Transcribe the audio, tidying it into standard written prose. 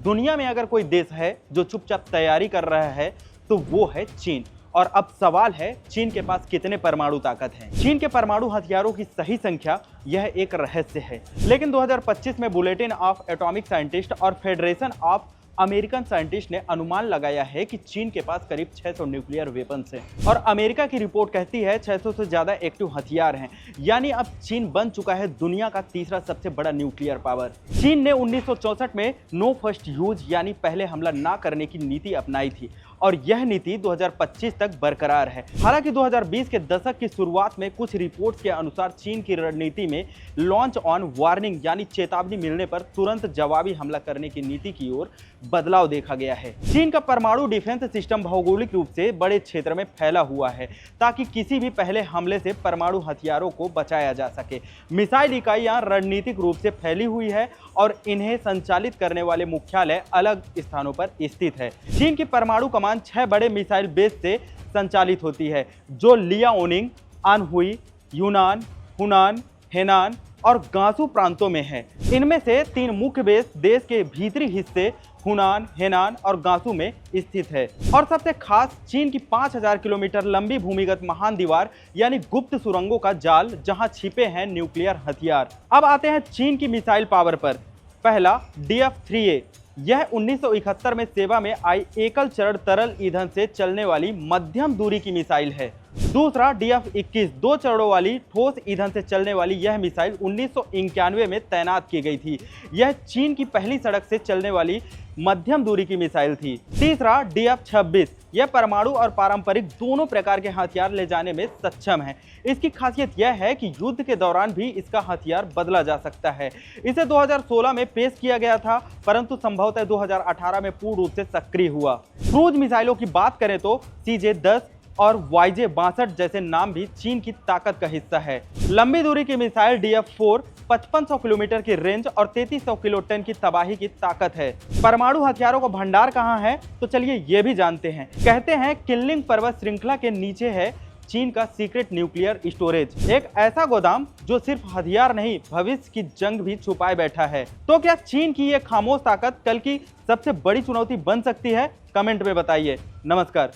दुनिया में अगर कोई देश है जो चुपचाप तैयारी कर रहा है तो वो है चीन। और अब सवाल है, चीन के पास कितने परमाणु ताकत है। चीन के परमाणु हथियारों की सही संख्या यह एक रहस्य है, लेकिन 2025 में बुलेटिन ऑफ एटॉमिक साइंटिस्ट और फेडरेशन ऑफ अमेरिकन साइंटिस्ट ने अनुमान लगाया है कि चीन के पास करीब 600 न्यूक्लियर वेपन्स हैं और अमेरिका की रिपोर्ट कहती है 600 से ज्यादा एक्टिव हथियार हैं। यानी अब चीन बन चुका है दुनिया का तीसरा सबसे बड़ा न्यूक्लियर पावर। चीन ने 1964 में नो फर्स्ट यूज यानी पहले हमला ना करने की नीति अपनाई थी और यह नीति 2025 तक बरकरार है। हालांकि 2020 के दशक की शुरुआत में कुछ रिपोर्ट्स के अनुसार चीन की रणनीति में लॉन्च ऑन वार्निंग यानी चेतावनी मिलने पर तुरंत जवाबी हमला करने की नीति की ओर बदलाव देखा गया है। चीन का परमाणु डिफेंस सिस्टम भौगोलिक रूप से बड़े क्षेत्र में फैला हुआ है ताकि किसी भी पहले हमले से परमाणु हथियारों को बचाया जा सके। मिसाइल इकाइयां रणनीतिक रूप से फैली हुई है और इन्हें संचालित करने वाले मुख्यालय अलग स्थानों पर स्थित है। चीन की परमाणु कमान 6 बड़े मिसाइल बेस से संचालित होती है जो लियाओनिंग, अनहुई, यूनान, हुनान, हेनान और गांसू प्रांतों में है। इनमें से 3 मुख्य बेस देश के भीतरी हिस्से हुनान, हेनान और गांसू में स्थित है। और सबसे खास चीन की 5000 किलोमीटर लंबी भूमिगत महान दीवार यानी गुप्त सुरंगों का जाल जहां छिपे हैं न्यूक्लियर हथियार। अब आते हैं चीन की मिसाइल पावर पर। पहला DF-3A, यह 1971 में सेवा में आई एकल चरण तरल ईंधन से चलने वाली मध्यम दूरी की मिसाइल है। दूसरा DF-21, 2 चरणों वाली ठोस ईंधन से चलने वाली यह मिसाइल 1991 में तैनात की गई थी। यह चीन की पहली सड़क से चलने वाली मध्यम दूरी की मिसाइल थी। तीसरा DF-26, यह परमाणु और पारंपरिक दोनों प्रकार के हथियार ले जाने में सक्षम है। इसकी खासियत यह है कि युद्ध के दौरान भी इसका हथियार बदला जा सकता है। इसे 2016 में पेश किया गया था, परंतु संभवतः 2018 में पूर्ण रूप से सक्रिय हुआ। क्रूज मिसाइलों की बात करें तो CJ-10 और YJ-62 जैसे नाम भी चीन की ताकत का हिस्सा है। लंबी दूरी की मिसाइल DF-4 5500 किलोमीटर की रेंज और 3300 किलोटन की तबाही की ताकत है। परमाणु हथियारों का भंडार कहां है तो चलिए ये भी जानते हैं। कहते हैं किनलिंग पर्वत श्रृंखला के नीचे है चीन का सीक्रेट न्यूक्लियर स्टोरेज, एक ऐसा गोदाम जो सिर्फ हथियार नहीं भविष्य की जंग भी छुपाए बैठा है। तो क्या चीन की ये खामोश ताकत कल की सबसे बड़ी चुनौती बन सकती है? कमेंट में बताइए। नमस्कार।